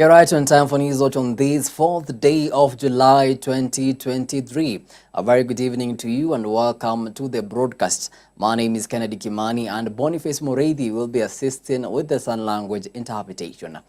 You're right on time for news watch on this 4th day of July 2023. A very good evening to you and welcome to the broadcast. My name is Kennedy Kimani and Boniface Moredi will be assisting with the sign language interpretation.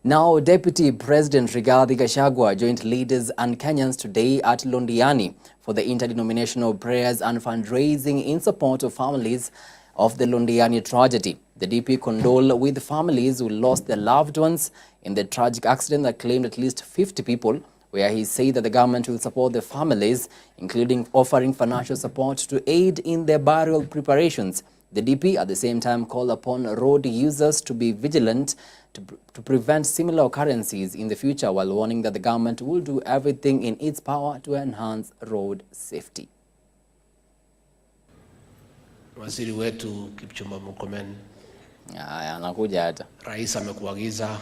Now, Deputy President Rigathi Gachagua joined leaders and Kenyans today at Londiani for the interdenominational prayers and fundraising in support of families of the Londiani tragedy. The DP condoled with families who lost their loved ones in the tragic accident that claimed at least 50 people, where he said that the government will support the families, including offering financial support to aid in their burial preparations. The DP at the same time called upon road users to be vigilant to prevent similar occurrences in the future, while warning that the government will do everything in its power to enhance road safety. Waziri wetu Kipchumba Murkomen, anakuja hata. Rais amekuagiza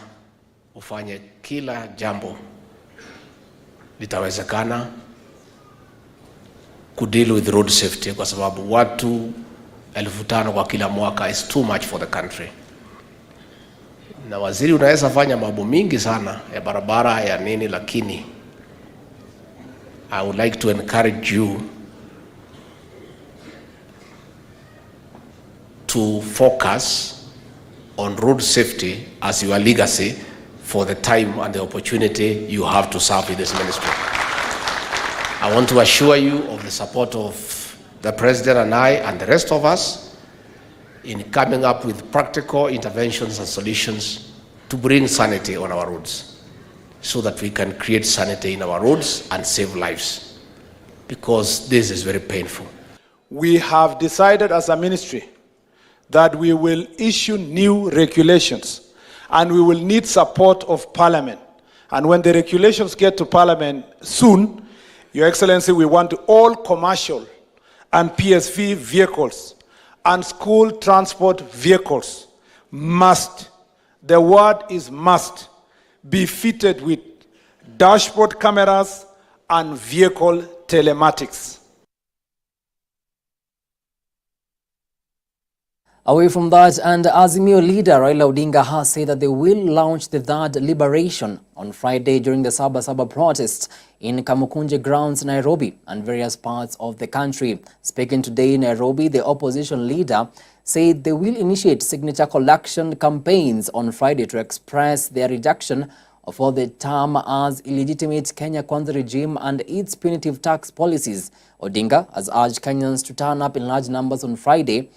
ufanye kila jambo litawezekana kudeal with road safety, kwa sababu watu 5,000 kwa kila mwaka is too much for the country. Na waziri unaweza fanya mambo mingi sana ya barabara ya nini, lakini I would like to encourage you to focus on road safety as your legacy for the time and the opportunity you have to serve in this ministry. I want to assure you of the support of the President and I and the rest of us in coming up with practical interventions and solutions to bring sanity on our roads, so that we can create sanity in our roads and save lives, because this is very painful. We have decided as a ministry that we will issue new regulations and we will need support of Parliament. And when the regulations get to Parliament soon, Your Excellency, we want all commercial and PSV vehicles and school transport vehicles must, the word is must, be fitted with dashboard cameras and vehicle telematics. Away from that, and Azimio leader Raila Odinga has said that they will launch the third liberation on Friday during the Saba Saba protests in Kamukunji grounds, Nairobi, and various parts of the country. Speaking today in Nairobi, the opposition leader said they will initiate signature collection campaigns on Friday to express their rejection of all the term as illegitimate Kenya Kwanza regime and its punitive tax policies. Odinga has urged Kenyans to turn up in large numbers on Friday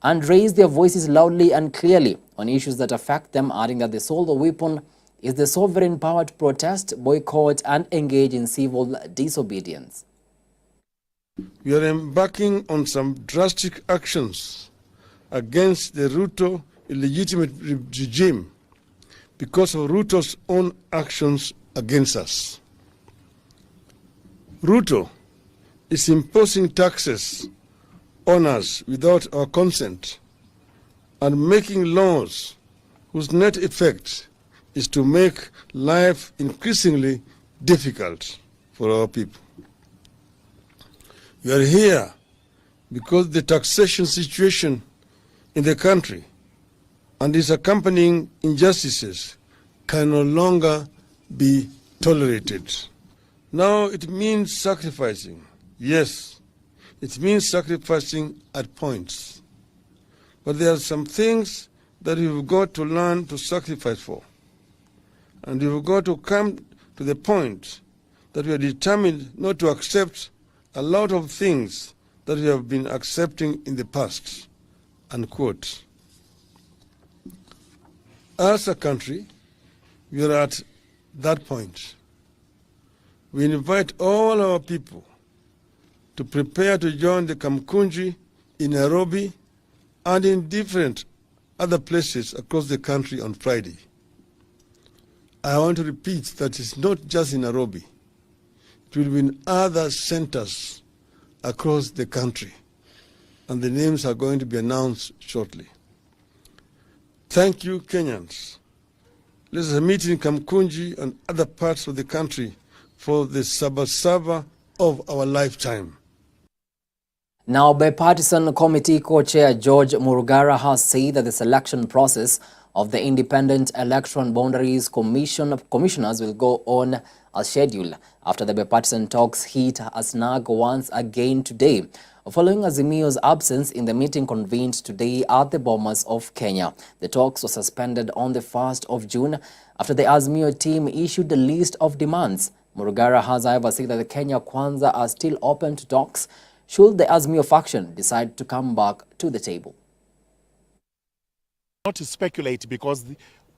and raise their voices loudly and clearly on issues that affect them, adding that the sole weapon is the sovereign power to protest, boycott, and engage in civil disobedience. We are embarking on some drastic actions against the Ruto illegitimate regime because of Ruto's own actions against us. Ruto is imposing taxes on us without our consent and making laws whose net effect is to make life increasingly difficult for our people. We are here because the taxation situation in the country and its accompanying injustices can no longer be tolerated. Now it means sacrificing. Yes, it means sacrificing at points. But there are some things that we've got to learn to sacrifice for. And we've got to come to the point that we are determined not to accept a lot of things that we have been accepting in the past. Unquote. As a country, we are at that point. We invite all our people to prepare to join the Kamukunji in Nairobi and in different other places across the country on Friday. I want to repeat that it's not just in Nairobi. It will be in other centers across the country, and the names are going to be announced shortly. Thank you, Kenyans. Let us meet in Kamukunji and other parts of the country for the Saba Saba of our lifetime. Now, bipartisan committee co-chair George Murugara has said that the selection process of the Independent Electoral Boundaries commissioners will go on as scheduled after the bipartisan talks hit a snag once again today, following Azimio's absence in the meeting convened today at the Bomas of Kenya. The talks were suspended on the 1st of June after the Azimio team issued a list of demands. Murugara has however said that the Kenya Kwanza are still open to talks should the Azimio faction decide to come back to the table. Not to speculate, because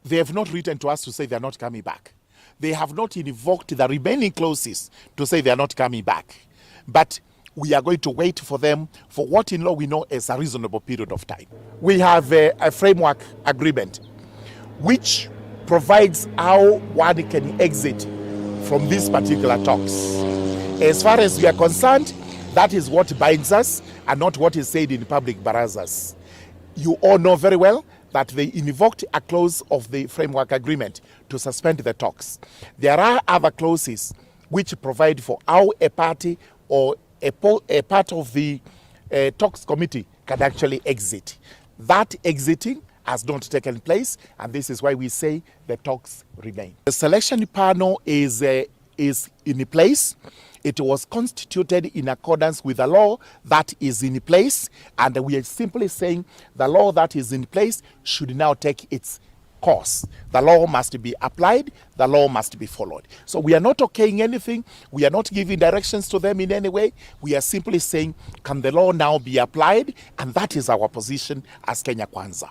they have not written to us to say they are not coming back. They have not invoked the remaining clauses to say they are not coming back. But we are going to wait for them for what in law we know as a reasonable period of time. We have a framework agreement which provides how one can exit from these particular talks. As far as we are concerned, that is what binds us and not what is said in public barazas. You all know very well that they invoked a clause of the framework agreement to suspend the talks. There are other clauses which provide for how a party or a part of the talks committee can actually exit. That exiting has not taken place, and this is why we say the talks remain. The selection panel is in place. It was constituted in accordance with the law that is in place, and we are simply saying the law that is in place should now take its course. The law must be applied, the law must be followed. So we are not okaying anything, we are not giving directions to them in any way. We are simply saying, can the law now be applied? And that is our position as Kenya Kwanza.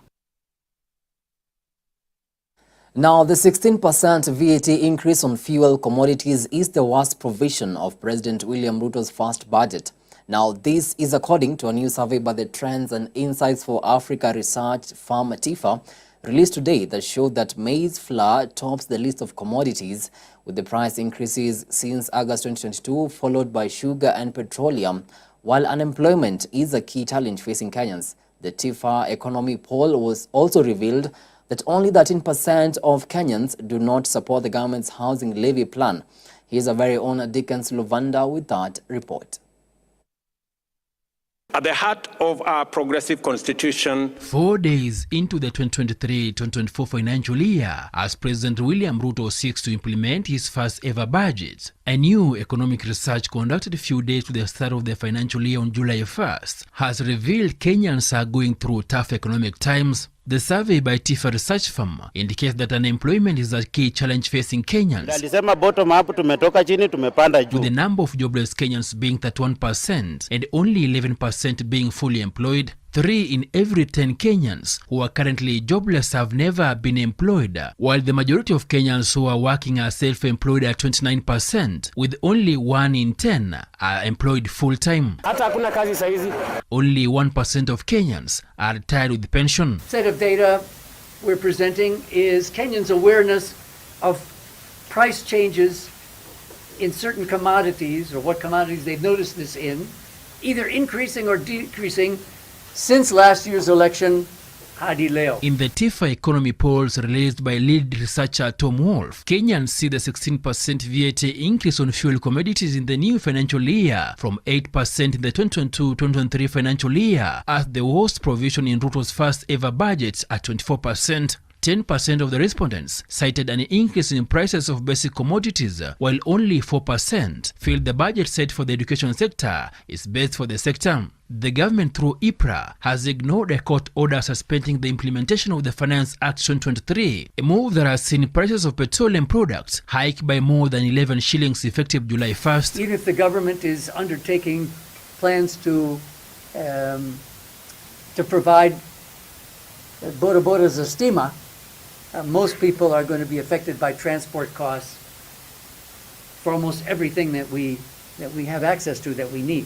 Now, the 16% VAT increase on fuel commodities is the worst provision of President William Ruto's first budget. Now, this is according to a new survey by the Trends and Insights for Africa research firm TIFA, released today, that showed that maize flour tops the list of commodities, with the price increases since August 2022, followed by sugar and petroleum, while unemployment is a key challenge facing Kenyans. The TIFA economy poll was also revealed that only 13% of Kenyans do not support the government's housing levy plan. Here's our very own Dickens Luvanda with that report. At the heart of our progressive constitution, 4 days into the 2023-2024 financial year, as President William Ruto seeks to implement his first ever budget, a new economic research conducted a few days to the start of the financial year on July 1st has revealed Kenyans are going through tough economic times. The survey by TIFA research firm indicates that unemployment is a key challenge facing Kenyans, with the number of jobless Kenyans being 31% and only 11% being fully employed. 3 in every 10 Kenyans who are currently jobless have never been employed, while the majority of Kenyans who are working are self-employed at 29%, with only 1 in 10 are employed full-time. Only 1% of Kenyans are retired with pension. Set of data we're presenting is Kenyans' awareness of price changes in certain commodities, or what commodities they've noticed this in, either increasing or decreasing since last year's election, Hadi Leo. In the TIFA economy polls released by lead researcher Tom Wolf, Kenyans see the 16% VAT increase on fuel commodities in the new financial year from 8% in the 2022-2023 financial year as the worst provision in Ruto's first ever budget at 24%. 10% of the respondents cited an increase in prices of basic commodities, while only 4% feel the budget set for the education sector is best for the sector. The government, through IPRA, has ignored a court order suspending the implementation of the Finance Act 2023, a move that has seen prices of petroleum products hike by more than 11 shillings effective July 1st. Even if the government is undertaking plans to provide boda-bodas of stima, most people are going to be affected by transport costs for almost everything that we have access to, that we need.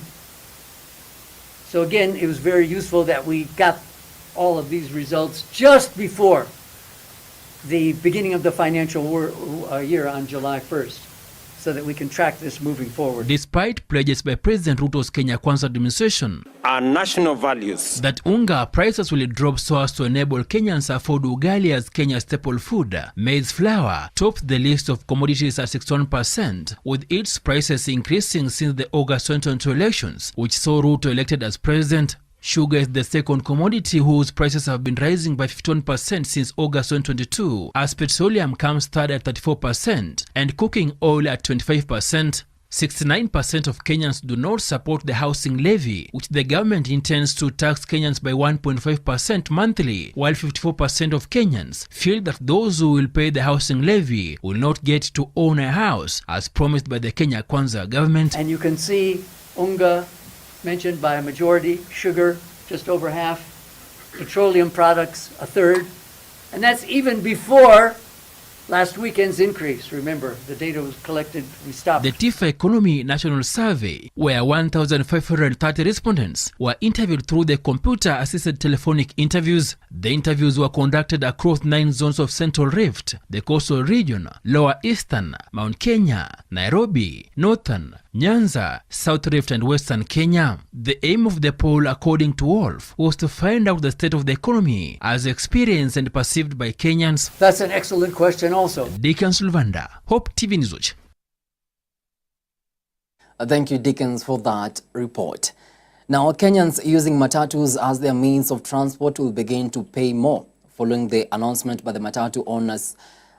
So again, it was very useful that we got all of these results just before the beginning of the financial year on July 1st, so that we can track this moving forward. Despite pledges by President Ruto's Kenya Kwanza administration, our national values, that unga prices will drop so as to enable Kenyans afford ugali as Kenya's staple food, maize flour topped the list of commodities at 61%, with its prices increasing since the August 2022 elections, which saw Ruto elected as president. Sugar is the second commodity whose prices have been rising by 51% since August 2022, as petroleum comes third at 34% and cooking oil at 25%. 69% of Kenyans do not support the housing levy, which the government intends to tax Kenyans by 1.5% monthly, while 54% of Kenyans feel that those who will pay the housing levy will not get to own a house, as promised by the Kenya Kwanza government. And you can see unga mentioned by a majority, sugar just over half, petroleum products a third, and that's even before last weekend's increase. Remember, the data was collected, we stopped. The TIFA Economy National Survey, where 1,530 respondents were interviewed through the computer-assisted telephonic interviews. The interviews were conducted across 9 zones of Central Rift, the Coastal Region, Lower Eastern, Mount Kenya, Nairobi, Northern, Nyanza, South Rift and Western Kenya. The aim of the poll, according to Wolf, was to find out the state of the economy as experienced and perceived by Kenyans. That's an excellent question also. Dickens Luvanda, Hope TV News. Thank you, Dickens, for that report. Now, Kenyans using matatus as their means of transport will begin to pay more following the announcement by the Matatu Owners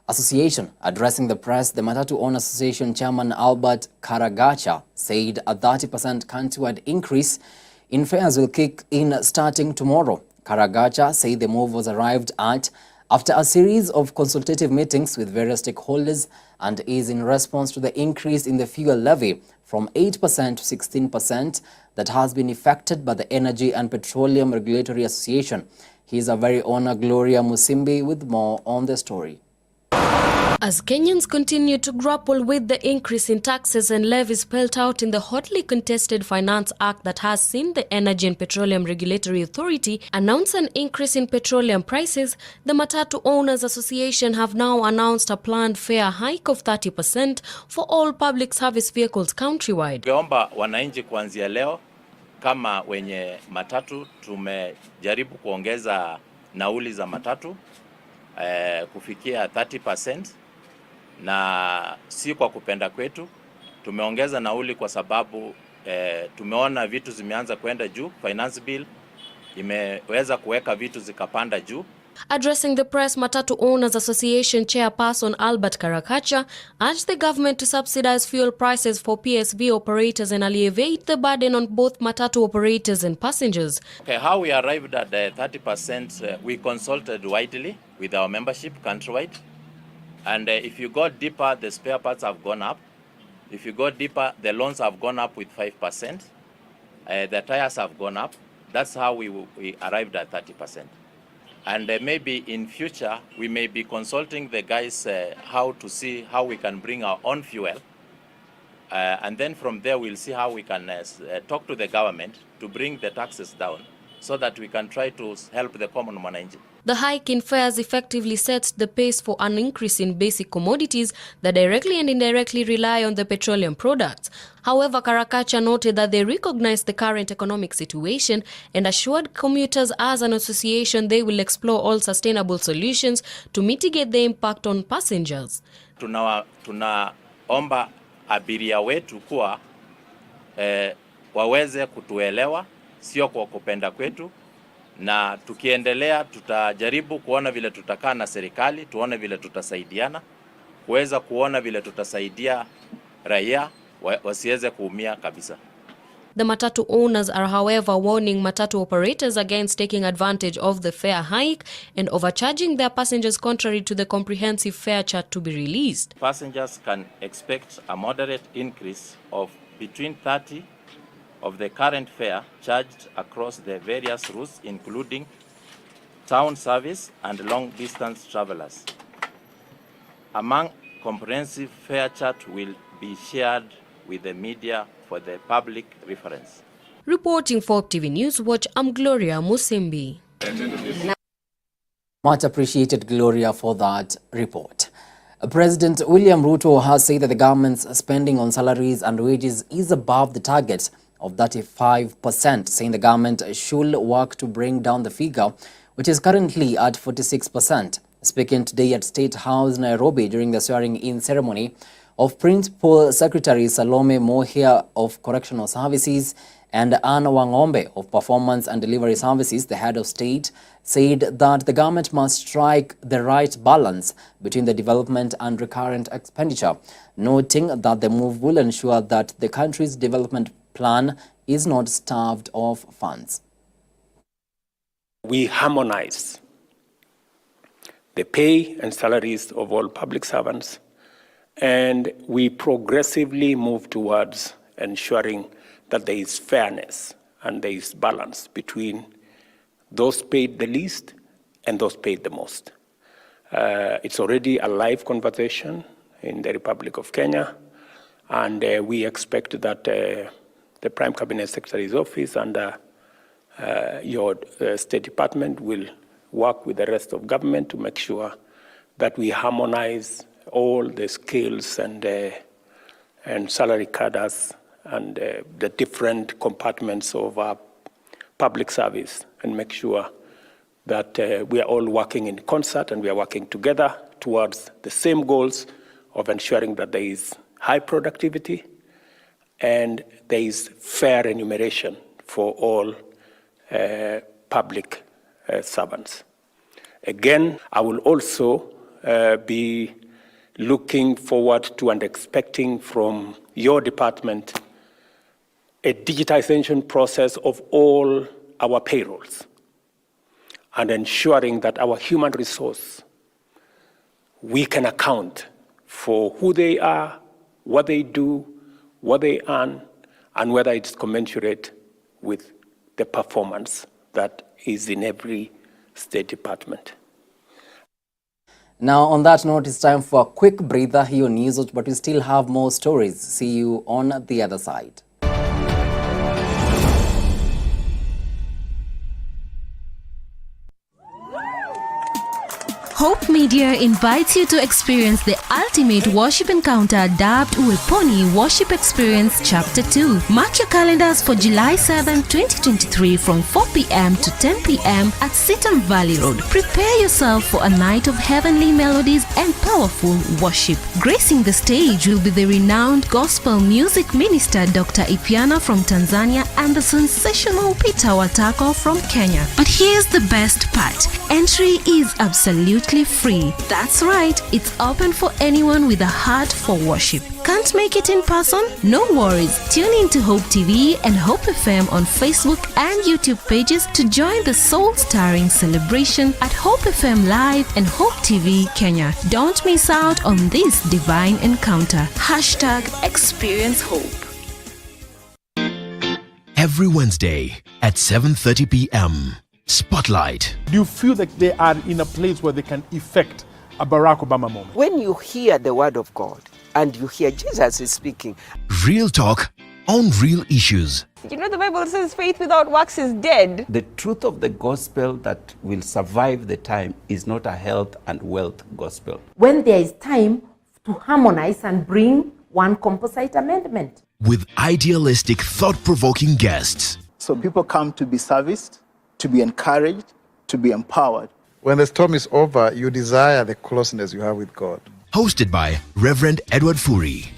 Association. Addressing the press, the Matatu Owners Association chairman Albert Karagacha said a 30% countrywide increase in fares will kick in starting tomorrow. Karagacha said the move was arrived at after a series of consultative meetings with various stakeholders and is in response to the increase in the fuel levy from 8% to 16% that has been effected by the Energy and Petroleum Regulatory Association. Here's our very own Gloria Musimbi with more on the story. As Kenyans continue to grapple with the increase in taxes and levies spelled out in the hotly contested Finance Act that has seen the Energy and Petroleum Regulatory Authority announce an increase in petroleum prices, the Matatu Owners Association have now announced a planned fare hike of 30% for all public service vehicles countrywide. Tungeomba wananchi kuanzia leo kama wenye matatu tumejaribu kuongeza nauli za matatu kufikia 30%. Na si kwa kupenda kwetu, tumeongeza nauli kwa sababu tumeona vitu zimeanza kwenda juu, finance bill imeweza kuweka vitu zikapanda juu. Addressing the press, Matatu Owners Association chairperson Albert Karakacha urged the government to subsidize fuel prices for PSV operators and alleviate the burden on both matatu operators and passengers. Okay, how we arrived at the 30%, we consulted widely with our membership countrywide. And if you go deeper, the spare parts have gone up. If you go deeper, the loans have gone up with 5%. The tires have gone up. That's how we arrived at 30%. And maybe in future, we may be consulting the guys how to see how we can bring our own fuel. And then from there, we'll see how we can talk to the government to bring the taxes down so that we can try to help the common mwananchi. The hike in fares effectively sets the pace for an increase in basic commodities that directly and indirectly rely on the petroleum products. However, Karakacha noted that they recognize the current economic situation and assured commuters as an association they will explore all sustainable solutions to mitigate the impact on passengers. Tunaomba abiria wetu kuwa waweze kutuelewa, sio kwa kupenda kwetu. Na tukiendelea tutajaribu kuona vile tutakaa na serikali, tuone vile tutasaidiana, kuweza kuona vile tutasaidia raia wasiweze kuumia kabisa. The matatu owners are, however, warning matatu operators against taking advantage of the fare hike and overcharging their passengers contrary to the comprehensive fare chart to be released. Passengers can expect a moderate increase of between 30% of the current fare charged across the various routes, including town service and long-distance travelers. Among comprehensive fare chart will be shared with the media for the public reference. Reporting for TV News Watch, I'm Gloria Musimbi. Much appreciated, Gloria, for that report. President William Ruto has said that the government's spending on salaries and wages is above the target of 35%, saying the government should work to bring down the figure, which is currently at 46%. Speaking today at State House, Nairobi, during the swearing-in ceremony of Principal Secretary Salome Mohia of Correctional Services And Anna Wangombe of Performance and Delivery Services, the head of state, said that the government must strike the right balance between the development and recurrent expenditure, noting that the move will ensure that the country's development plan is not starved of funds. We harmonize the pay and salaries of all public servants, and we progressively move towards ensuring that there is fairness and there is balance between those paid the least and those paid the most. It's already a live conversation in the Republic of Kenya, and we expect that the Prime Cabinet Secretary's office and your State Department will work with the rest of government to make sure that we harmonize all the skills and salary cadres and the different compartments of our public service, and make sure that we are all working in concert and we are working together towards the same goals of ensuring that there is high productivity and there is fair remuneration for all public servants. Again, I will also be looking forward to and expecting from your department a digitization process of all our payrolls and ensuring that our human resource, we can account for who they are, what they do, what they earn, and whether it's commensurate with the performance that is in every State Department. Now, on that note, it's time for a quick breather here on News Watch, but we still have more stories. See you on the other side. Hope Media invites you to experience the ultimate worship encounter dubbed Uweponi Worship Experience Chapter 2. Mark your calendars for July 7, 2023 from 4 p.m. to 10 p.m. at Sitam Valley Road. Prepare yourself for a night of heavenly melodies and powerful worship. Gracing the stage will be the renowned gospel music minister Dr. Ipiana from Tanzania and the sensational Peter Watako from Kenya. But here's the best part. Entry is absolutely free. That's right, it's open for anyone with a heart for worship. Can't make it in person? No worries. Tune in to Hope TV and Hope FM on Facebook and YouTube pages to join the soul-stirring celebration at Hope FM Live and Hope TV Kenya. Don't miss out on this divine encounter. #Experience Hope. Every Wednesday at 7:30 p.m. Spotlight. Do you feel that they are in a place where they can effect a Barack Obama moment? When you hear the word of God and you hear Jesus is speaking. Real talk on real issues. You know, the Bible says faith without works is dead. The truth of the gospel that will survive the time is not a health and wealth gospel. When there is time to harmonize and bring one composite amendment. With idealistic, thought-provoking guests. So people come to be serviced, to be encouraged, to be empowered. When the storm is over, you desire the closeness you have with God. Hosted by Reverend Edward Furi.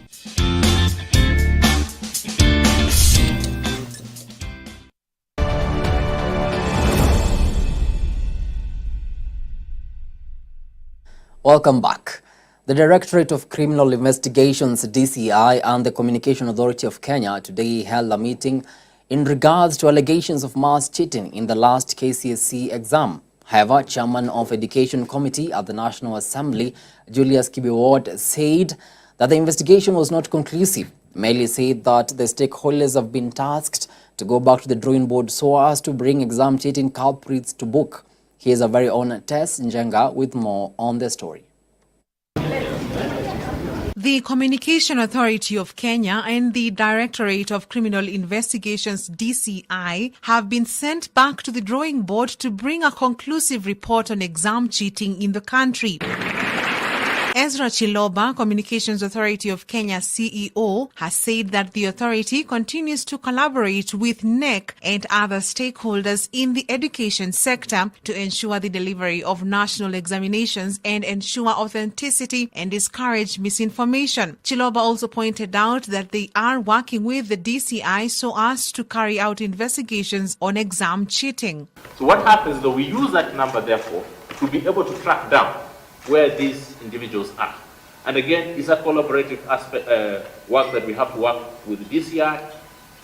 Welcome back. The Directorate of Criminal Investigations, DCI, and the Communication Authority of Kenya today held a meeting in regards to allegations of mass cheating in the last KCSE exam. However, Chairman of Education Committee at the National Assembly, Julius Kibiwot, said that the investigation was not conclusive. Merely said that the stakeholders have been tasked to go back to the drawing board so as to bring exam cheating culprits to book. Here's our very own Tess Njenga with more on the story. The Communication Authority of Kenya and the Directorate of Criminal Investigations, DCI, have been sent back to the drawing board to bring a conclusive report on exam cheating in the country. Ezra Chiloba, Communications Authority of Kenya CEO, has said that the authority continues to collaborate with NEC and other stakeholders in the education sector to ensure the delivery of national examinations and ensure authenticity and discourage misinformation. Chiloba also pointed out that they are working with the DCI so as to carry out investigations on exam cheating. So what happens though, we use that number therefore to be able to track down where these individuals are. And again, it's a collaborative aspect, work that we have to work with the DCI,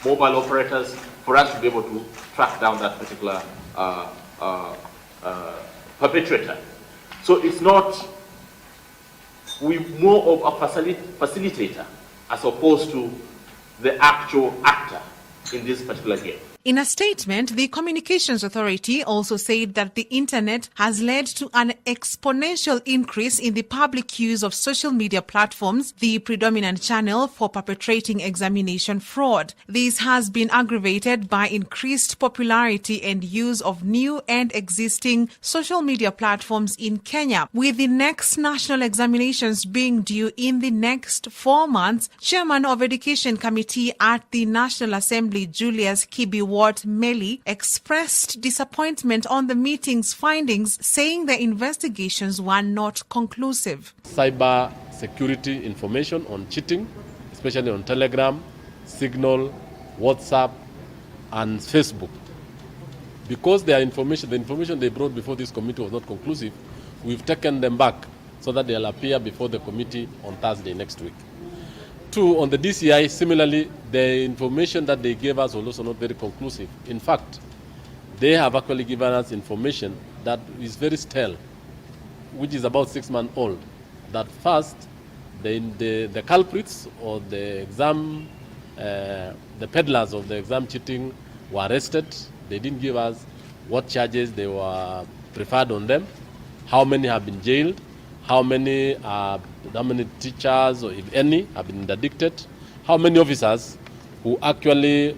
mobile operators, for us to be able to track down that particular perpetrator. So it's not, we're more of a facilitator as opposed to the actual actor in this particular game. In a statement, the Communications Authority also said that the internet has led to an exponential increase in the public use of social media platforms, the predominant channel for perpetrating examination fraud. This has been aggravated by increased popularity and use of new and existing social media platforms in Kenya. With the next national examinations being due in the next 4 months, Chairman of Education Committee at the National Assembly, Julius Kibiwot Meli, expressed disappointment on the meeting's findings, saying the investigations were not conclusive. Cyber security information on cheating, especially on Telegram, Signal, WhatsApp, and Facebook. Because the information they brought before this committee was not conclusive, we've taken them back so that they'll appear before the committee on Thursday next week. 2, on the DCI, similarly, the information that they gave us was also not very conclusive. In fact, they have actually given us information that is very stale, which is about 6 months old. That first, the culprits or the exam, the peddlers of the exam cheating were arrested. They didn't give us what charges they were preferred on them, how many have been jailed, how many teachers, or if any, have been interdicted, how many officers who actually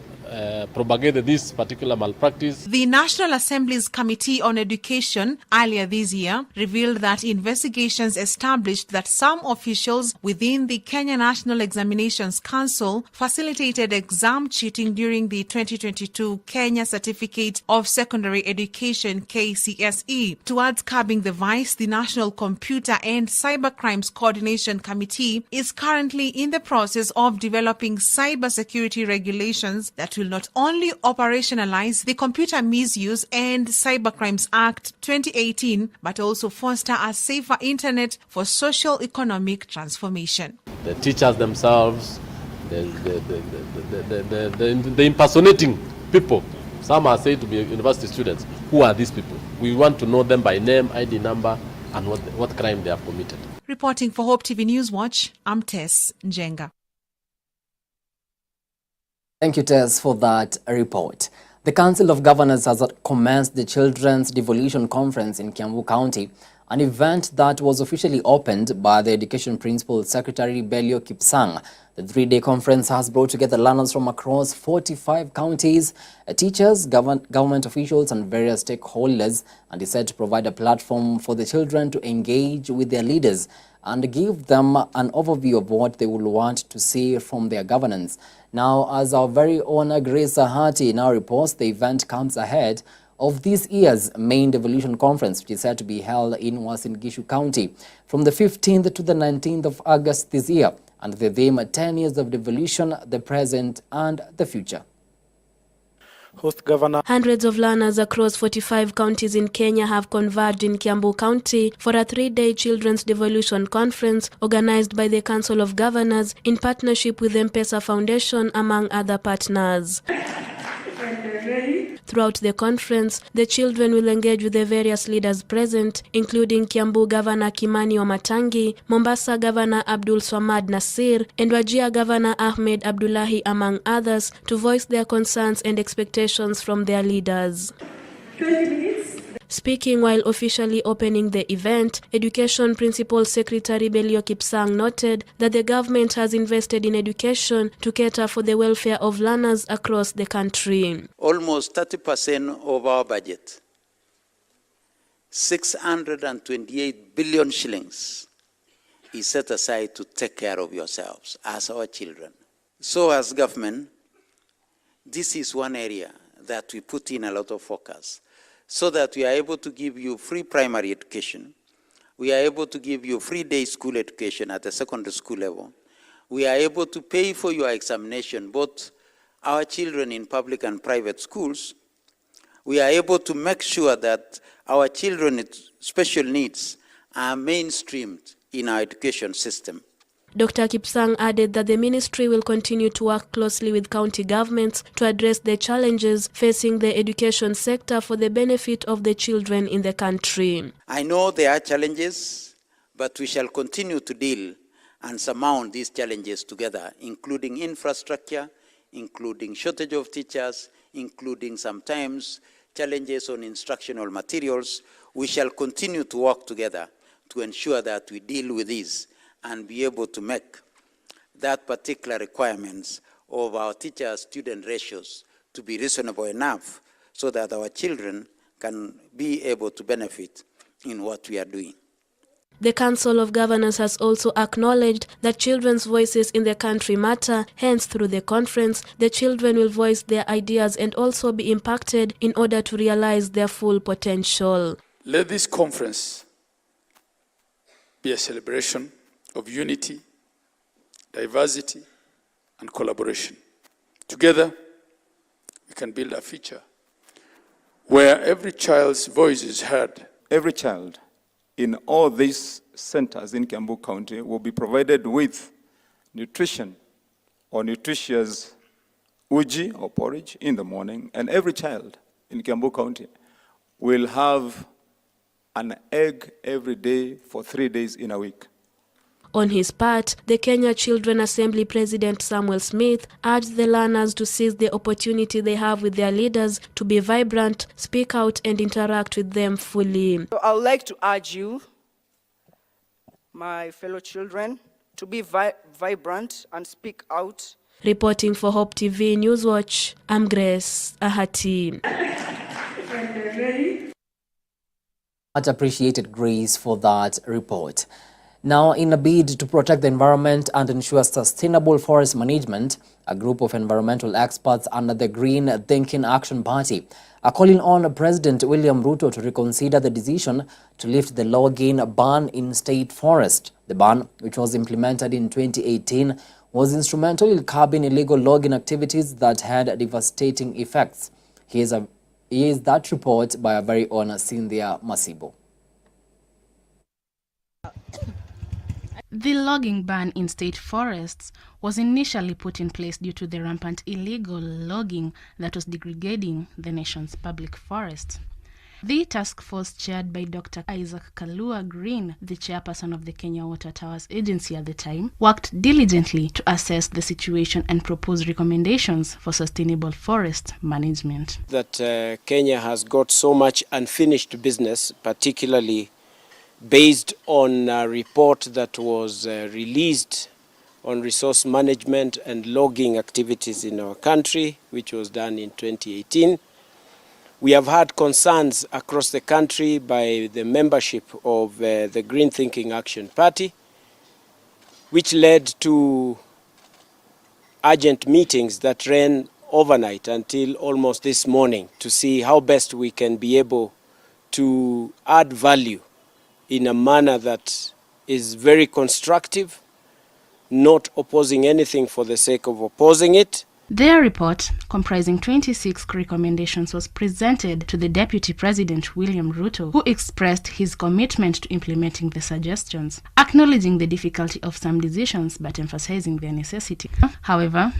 propagated this particular malpractice. The National Assembly's Committee on Education earlier this year revealed that investigations established that some officials within the Kenya National Examinations Council facilitated exam cheating during the 2022 Kenya Certificate of Secondary Education KCSE. Towards curbing the vice, the National Computer and Cybercrimes Coordination Committee is currently in the process of developing cybersecurity regulations that will not only operationalize the Computer Misuse and Cybercrimes Act 2018, but also foster a safer internet for social-economic transformation. The teachers themselves, the impersonating people, some are said to be university students. Who are these people? We want to know them by name, ID number, and what crime they have committed. Reporting for Hope TV News Watch, I'm Tess Njenga. Thank you, Tess, for that report. The Council of Governors has commenced the Children's Devolution Conference in Kiambu County, an event that was officially opened by the Education Principal Secretary Belio Kipsang. The 3-day conference has brought together learners from across 45 counties, teachers, government officials, and various stakeholders, and is said to provide a platform for the children to engage with their leaders and give them an overview of what they will want to see from their governance. Now, as our very own Grace Ahati now reports, the event comes ahead of this year's main devolution conference, which is said to be held in Uasin Gishu County from the 15th to the 19th of August this year, and the theme 10 years of devolution, the present and the future. Host Governor. Hundreds of learners across 45 counties in Kenya have converged in Kiambu County for a 3-day Children's Devolution Conference organized by the Council of Governors in partnership with M-Pesa Foundation, among other partners. Throughout the conference, the children will engage with the various leaders present, including Kiambu Governor Kimani Wamatangi, Mombasa Governor Abdul Swamad Nasir, and Wajir Governor Ahmed Abdullahi, among others, to voice their concerns and expectations from their leaders. 20 minutes. Speaking while officially opening the event, Education Principal Secretary Belio Kipsang noted that the government has invested in education to cater for the welfare of learners across the country. Almost 30% of our budget, 628 billion shillings, is set aside to take care of yourselves as our children. So as government, this is one area that we put in a lot of focus so that we are able to give you free primary education. We are able to give you free day school education at the secondary school level. We are able to pay for your examination, both our children in public and private schools. We are able to make sure that our children with special needs are mainstreamed in our education system. Dr. Kipsang added that the ministry will continue to work closely with county governments to address the challenges facing the education sector for the benefit of the children in the country. I know there are challenges, but we shall continue to deal and surmount these challenges together, including infrastructure, including shortage of teachers, including sometimes challenges on instructional materials. We shall continue to work together to ensure that we deal with these and be able to make that particular requirements of our teacher-student ratios to be reasonable enough so that our children can be able to benefit in what we are doing. The Council of Governors has also acknowledged that children's voices in the country matter. Hence, through the conference, the children will voice their ideas and also be impacted in order to realize their full potential. Let this conference be a celebration of unity, diversity, and collaboration. Together, we can build a future where every child's voice is heard. Every child in all these centers in Kiambu County will be provided with nutrition or nutritious uji or porridge in the morning, and every child in Kiambu County will have an egg every day for 3 days in a week. On his part, the Kenya Children Assembly President Samuel Smith urged the learners to seize the opportunity they have with their leaders to be vibrant, speak out and interact with them fully. So I would like to urge you, my fellow children, to be vibrant and speak out. Reporting for Hope TV Newswatch, I'm Grace Ahati. Much appreciated, Grace, for that report. Now, in a bid to protect the environment and ensure sustainable forest management, a group of environmental experts under the Green Thinking Action Party are calling on President William Ruto to reconsider the decision to lift the logging ban in state forest. The ban, which was implemented in 2018, was instrumental in curbing illegal logging activities that had devastating effects. Here's that report by our very own Cynthia Masibo. The logging ban in state forests was initially put in place due to the rampant illegal logging that was degrading the nation's public forests. The task force, chaired by Dr. Isaac Kalua Green, the chairperson of the Kenya Water Towers Agency at the time, worked diligently to assess the situation and propose recommendations for sustainable forest management. That Kenya has got so much unfinished business, particularly based on a report that was released on resource management and logging activities in our country, which was done in 2018. We have had concerns across the country by the membership of the Green Thinking Action Party, which led to urgent meetings that ran overnight until almost this morning to see how best we can be able to add value in a manner that is very constructive, not opposing anything for the sake of opposing it. Their report, comprising 26 recommendations, was presented to the Deputy President William Ruto, who expressed his commitment to implementing the suggestions, acknowledging the difficulty of some decisions but emphasizing their necessity. However,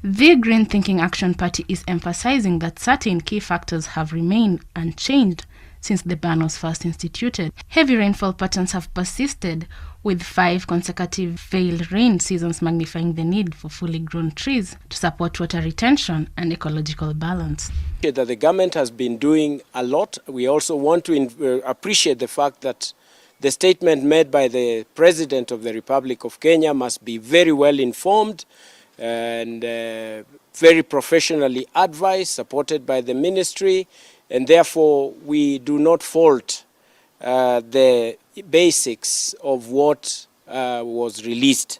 the Green Thinking Action Party is emphasizing that certain key factors have remained unchanged since the ban was first instituted. Heavy rainfall patterns have persisted, with 5 consecutive failed rain seasons magnifying the need for fully grown trees to support water retention and ecological balance. That the government has been doing a lot. We also want to appreciate the fact that the statement made by the President of the Republic of Kenya must be very well informed and very professionally advised, supported by the ministry, and therefore we do not fault the basics of what was released.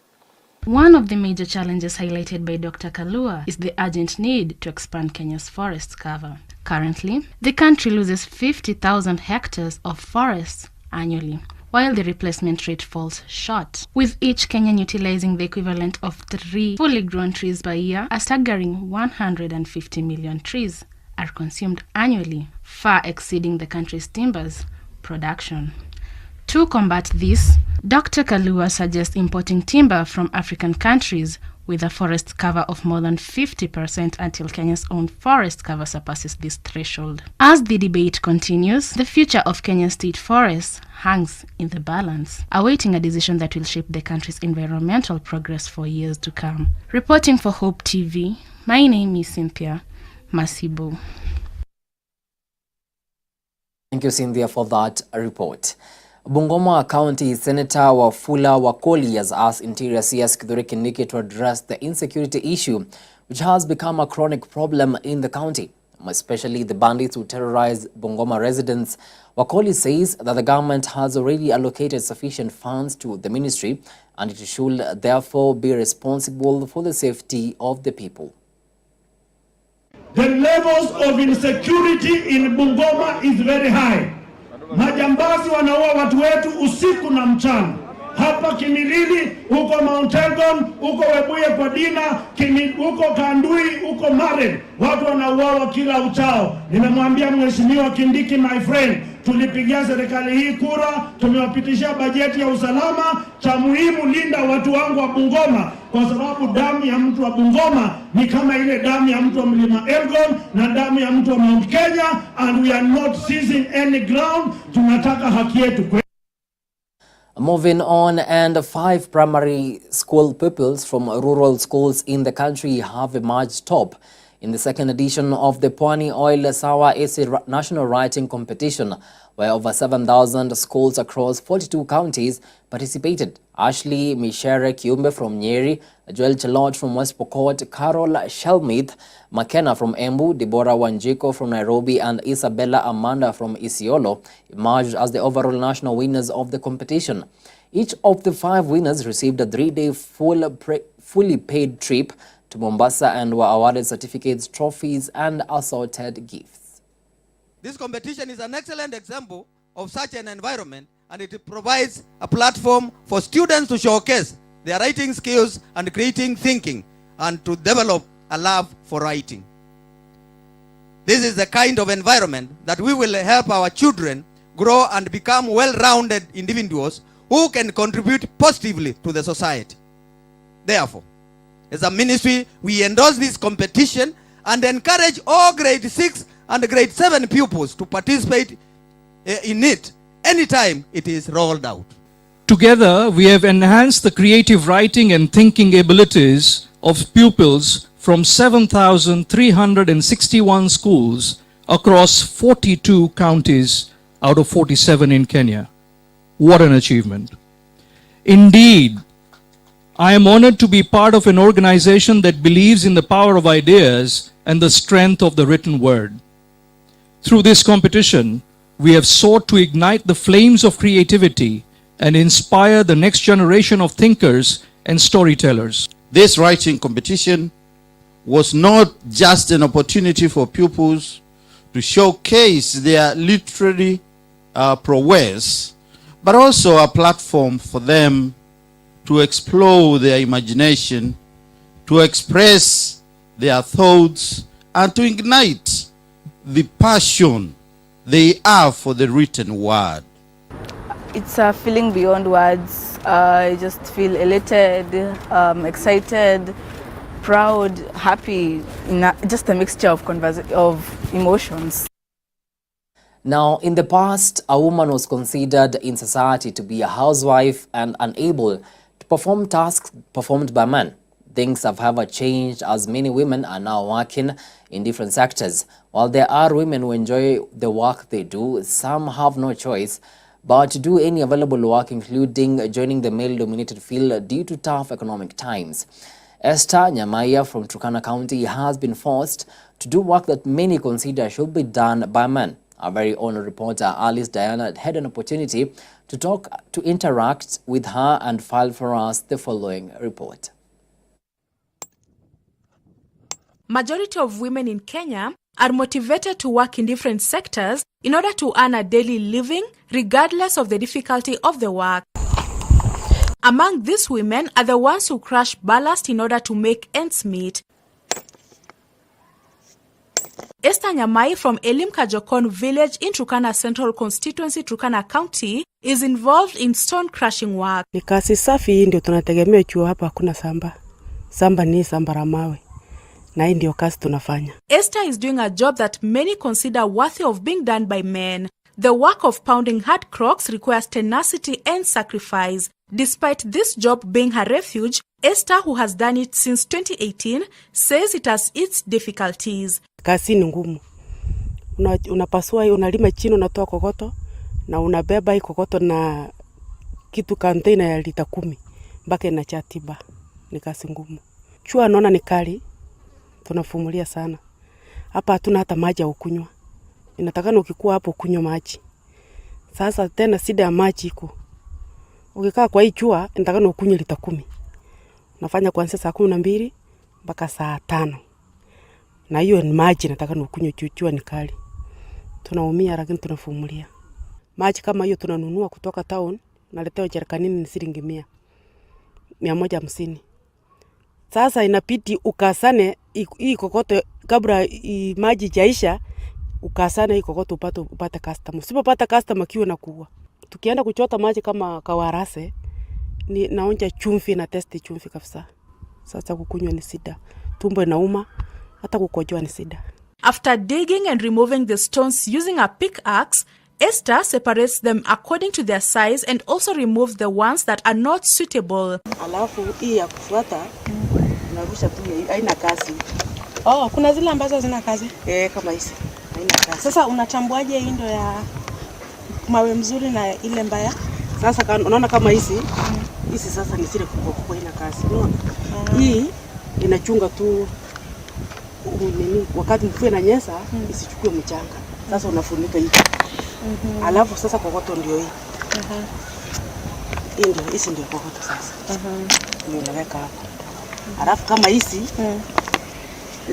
One of the major challenges highlighted by Dr. Kalua is the urgent need to expand Kenya's forest cover. Currently, the country loses 50,000 hectares of forests annually, while the replacement rate falls short, with each Kenyan utilizing the equivalent of 3 fully grown trees per year. A staggering 150 million trees are consumed annually, far exceeding the country's timbers production. To combat this, Dr. Kalua suggests importing timber from African countries with a forest cover of more than 50% until Kenya's own forest cover surpasses this threshold. As the debate continues, the future of Kenya's state forests hangs in the balance, awaiting a decision that will shape the country's environmental progress for years to come. Reporting for Hope TV, my name is Cynthia Masibo. Thank you, Cynthia, for that report. Bungoma County Senator Wafula Wakoli has asked Interior CS Kithure Kindiki to address the insecurity issue, which has become a chronic problem in the county, especially the bandits who terrorize Bungoma residents. Wakoli says that the government has already allocated sufficient funds to the ministry and it should therefore be responsible for the safety of the people. The levels of insecurity in Bungoma is very high. Majambazi wanaua watu wetu usiku na mchana. Hapa Kimilili, huko Mount Elgon, huko Webuye kwa Dina, huko Kandui, huko Maren. Watu wanauawa kila uchao. Nimemwambia Mheshimiwa Kindiki, my friend, tulipigia serikali hii kura, tumewapitishia bajeti ya usalama. Cha muhimu, linda watu wangu wa Bungoma, kwa sababu damu ya mtu wa Bungoma ni kama ile damu ya mtu wa Mlima Elgon na damu ya mtu wa Mount Kenya, and we are not seizing any ground. Tunataka haki yetu. Moving on, and 5 primary school pupils from rural schools in the country have emerged top in the second edition of the Pwani Oil Sawa Essay National Writing Competition, where over 7,000 schools across 42 counties participated. Ashley Mishere Kiumbe from Nyeri, Joel Chelot from West Pokot, Carol Shelmith McKenna from Embu, Deborah Wanjiko from Nairobi, and Isabella Amanda from Isiolo emerged as the overall national winners of the competition. Each of the 5 winners received a 3-day fully paid trip to Mombasa and were awarded certificates, trophies, and assorted gifts. This competition is an excellent example of such an environment, and it provides a platform for students to showcase their writing skills and creating thinking, and to develop a love for writing. This is the kind of environment that we will help our children grow and become well-rounded individuals who can contribute positively to the society. Therefore, as a ministry, we endorse this competition and encourage all grade 6 and grade 7 pupils to participate in it anytime it is rolled out. Together, we have enhanced the creative writing and thinking abilities of pupils from 7,361 schools across 42 counties out of 47 in Kenya. What an achievement. Indeed, I am honored to be part of an organization that believes in the power of ideas and the strength of the written word. Through this competition, we have sought to ignite the flames of creativity and inspire the next generation of thinkers and storytellers. This writing competition was not just an opportunity for pupils to showcase their literary prowess, but also a platform for them to explore their imagination, to express their thoughts, and to ignite the passion they have for the written word. It's a feeling beyond words. I just feel elated, excited, proud, happy, just a mixture of emotions. Now, in the past, a woman was considered in society to be a housewife and unable to perform tasks performed by men. Things have however changed, as many women are now working in different sectors. While there are women who enjoy the work they do, some have no choice but to do any available work, including joining the male-dominated field due to tough economic times. Esther Nyamaya from Turkana County has been forced to do work that many consider should be done by men. Our very own reporter Alice Diana had an opportunity to interact with her and file for us the following report. Majority of women in Kenya are motivated to work in different sectors in order to earn a daily living, regardless of the difficulty of the work. Among these women are the ones who crush ballast in order to make ends meet. Esther Nyamai from Elim Kajokon village in Turkana Central Constituency, Turkana County, is involved in stone crushing work. Ni kazi safi, ndio tunategemea chuo hapa hakuna samba. Samba ni samba la mawe. Na hii ndio kazi tunafanya. Esther is doing a job that many consider worthy of being done by men. The work of pounding hard crocks requires tenacity and sacrifice. Despite this job being her refuge, Esther, who has done it since 2018, says it has its difficulties. Kazi ni ngumu. Unapasua, unalima chini, unatoa kokoto na unabeba hii kokoto na kitu container ya lita 10 mpaka inacha tiba. Ni kazi ngumu. Chua naona ni kali. Tunafumulia sana. Hapa hatuna hata maji ya kunywa. Inatakana ukikuwa hapo kunywa maji. Sasa tena shida ya maji iko. Ukikaa kwa hii chua, inatakana ukunywe lita 10. Nafanya kuanzia saa 12 mpaka saa 5. Na hiyo ni maji inatakana ukunywe, chua ni kali. Tunaumia lakini tunafumulia. Maji kama hiyo tunanunua kutoka town, naletewa jerikani ni shilingi 150. Sasa inapiti ukasane hii kokoto kabla maji jaisha, ukasane hii kokoto upate customer. Usipopata customer kiwe na kuwa. Tukienda kuchota maji kama kawarase, ni naonja chumvi na testi chumvi kabisa. Sasa kukunywa ni shida. Tumbo inauma, hata kukojoa ni shida. After digging and removing the stones using a pickaxe, Esther separates them according to their size and also removes the ones that are not suitable. Alafu hii ya kufuata narusha tu, haina kazi. Oh, kuna zile ambazo zina kazi? Kama hizi. Haina kazi. Sasa unatambuaje hii ndio ya mawe mzuri na ile mbaya? Sasa unaona kama hizi, hizi sasa ni zile kubwa ina kazi. Unaona? Hii inachunga tu wakati mvua inanyesha isichukue mchanga. Sasa unafunika hivi. Alafu sasa kokoto ndio hii. Hii ndio, hizi ndio kokoto sasa. Ndio naweka hapo. Alafu kama hizi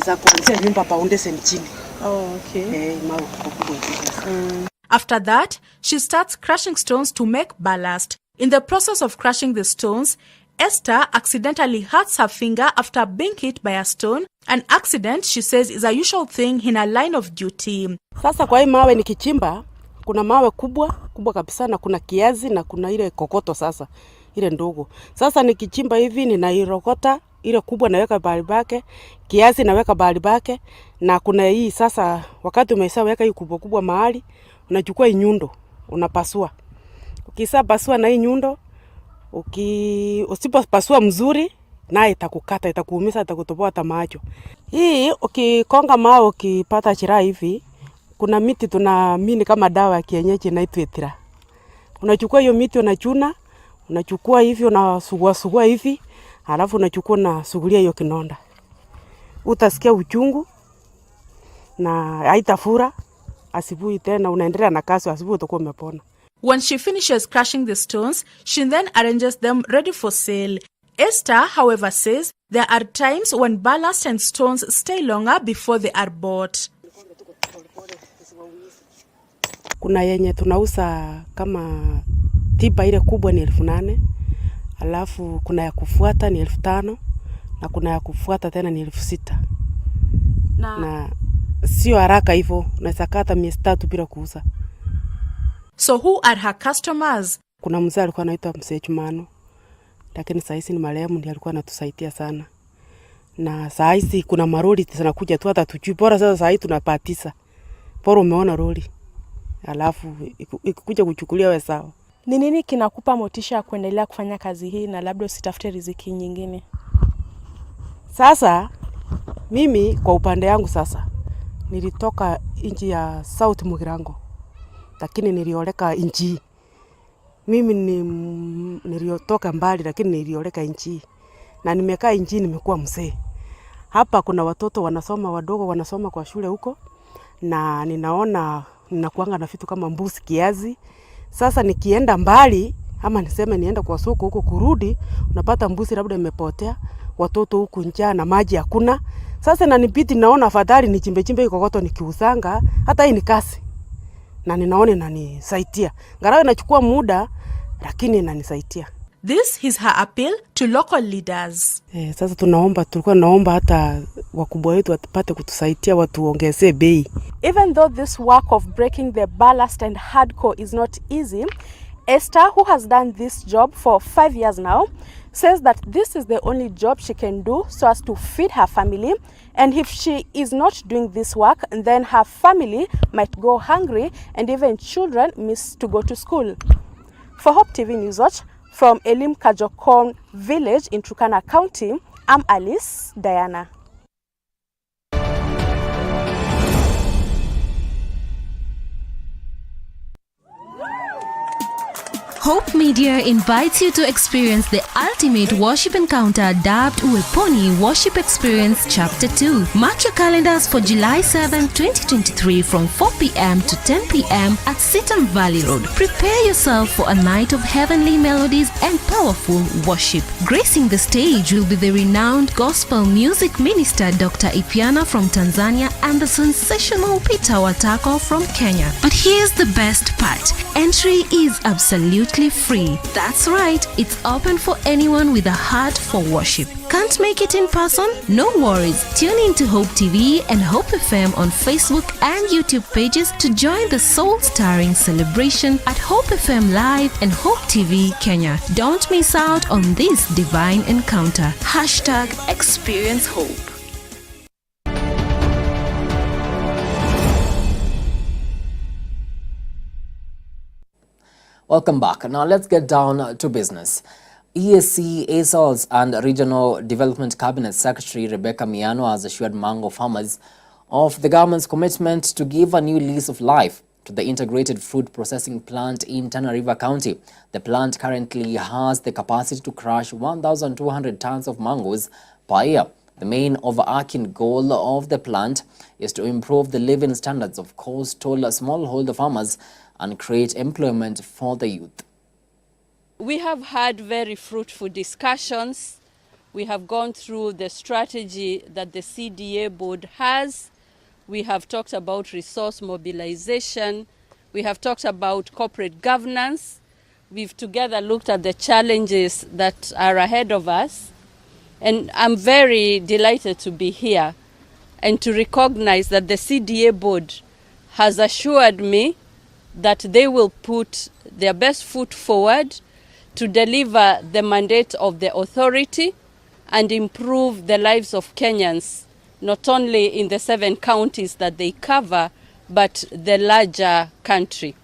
za kuanzia nyumba foundation chini. Okay. Mawe kubwa hivi. After that, she starts crushing stones to make ballast. In the process of crushing the stones, Esther accidentally hurts her finger after being hit by a stone. An accident, she says, is a usual thing in her line of duty. Sasa kwa hii mawe nikichimba, kuna mawe kubwa kabisa na kuna kiazi na kuna ile kokoto sasa, ile ndogo. Sasa nikichimba hivi ninairokota, ile kubwa naweka bahari bake, kiazi naweka bahari bake, na kuna hii sasa wakati umeshaweka hii kubwa mahali, unachukua hii nyundo, unapasua. Ukisapasua na hii nyundo, usipopasua mzuri, naye itakukata, itakuumiza, itakutoboa hata macho. Hii ukikonga mawe ukipata chira hivi, kuna miti tunaamini kama dawa ya kienyeji inaitwa etira. Unachukua hiyo miti unachuna, unachukua hivi unasugua hivi, halafu unachukua na sugulia hiyo kinonda. Utasikia uchungu na haitafura, asubuhi tena unaendelea na kazi, asubuhi utakuwa umepona. When she finishes crushing the stones, she then arranges them ready for sale. Esther, however, says there are times when ballast and stones stay longer before they are bought. Kuna yenye tunauza kama tipa ile kubwa ni 8,000, alafu kuna ya kufuata ni 5,000 na kuna ya kufuata tena ni 6,000. Na sio haraka hivyo, unaweza kata 300 bila kuuza. So who are her customers? Kuna mzee alikuwa anaitwa Mzee Chumano, lakini sasa hizi ni marehemu, ndiye alikuwa anatusaidia sana. Na sasa hizi kuna maroli zinakuja tu hata tujui, bora sasa hizi tunapatisa. Bora umeona roli. Alafu ikikuja kuchukulia wewe sawa. Ni nini kinakupa motisha ya kuendelea kufanya kazi hii na labda usitafute riziki nyingine? Sasa mimi kwa upande yangu sasa nilitoka nchi ya South Mugirango, lakini nilioleka nchi. Mimi niliotoka mbali lakini nilioleka nchi. Na nimekaa nchi, nimekuwa mzee. Hapa kuna watoto wanasoma, wadogo wanasoma kwa shule huko, na ninaona ninakuanga na vitu kama mbuzi kiazi. Sasa nikienda mbali ama niseme nienda kwa soko huko kurudi, unapata mbuzi labda imepotea, watoto huku njaa na maji hakuna. Sasa nanipiti naona afadhali nichimbe kokoto nikiusanga, hata hii ni kazi. Na ninaona inanisaidia. Ngarawe nachukua muda lakini inanisaidia. This is her appeal to local leaders. Sasa tulikuwa naomba hata wakubwa wetu wapate kutusaidia watuongezee bei. Even though this work of breaking the ballast and hardcore is not easy, Esther, who has done this job for 5 years now, says that this is the only job she can do so as to feed her family. And if she is not doing this work, then her family might go hungry and even children miss to go to school. For Hope TV News Watch, from Elim Kajokon village in Turkana County, I'm Alice Diana. Hope Media invites you to experience the ultimate worship encounter dubbed Uweponi Worship Experience Chapter 2. Mark your calendars for July 7, 2023 from 4 p.m. to 10 p.m. at Sitam Valley Road. Prepare yourself for a night of heavenly melodies and powerful worship. Gracing the stage will be the renowned gospel music minister Dr. Ipiana from Tanzania and the sensational Peter Watako from Kenya. But here's the best part. Entry is absolutely free. That's right, it's open for anyone with a heart for worship. Can't make it in person? No worries. Tune in to Hope TV and Hope FM on Facebook and YouTube pages to join the soul-stirring celebration at Hope FM Live and Hope TV Kenya. Don't miss out on this divine encounter. #Experience Hope. Welcome back. Now let's get down to business. EAC, ASOLS and Regional Development Cabinet Secretary Rebecca Miano has assured mango farmers of the government's commitment to give a new lease of life to the integrated fruit processing plant in Tana River County. The plant currently has the capacity to crush 1,200 tons of mangoes per year. The main overarching goal of the plant is to improve the living standards of coastal smallholder farmers and create employment for the youth. We have had very fruitful discussions. We have gone through the strategy that the CDA board has. We have talked about resource mobilization. We have talked about corporate governance. We've together looked at the challenges that are ahead of us. And I'm very delighted to be here and to recognize that the CDA board has assured me that they will put their best foot forward to deliver the mandate of the authority and improve the lives of Kenyans, not only in the 7 counties that they cover, but the larger country.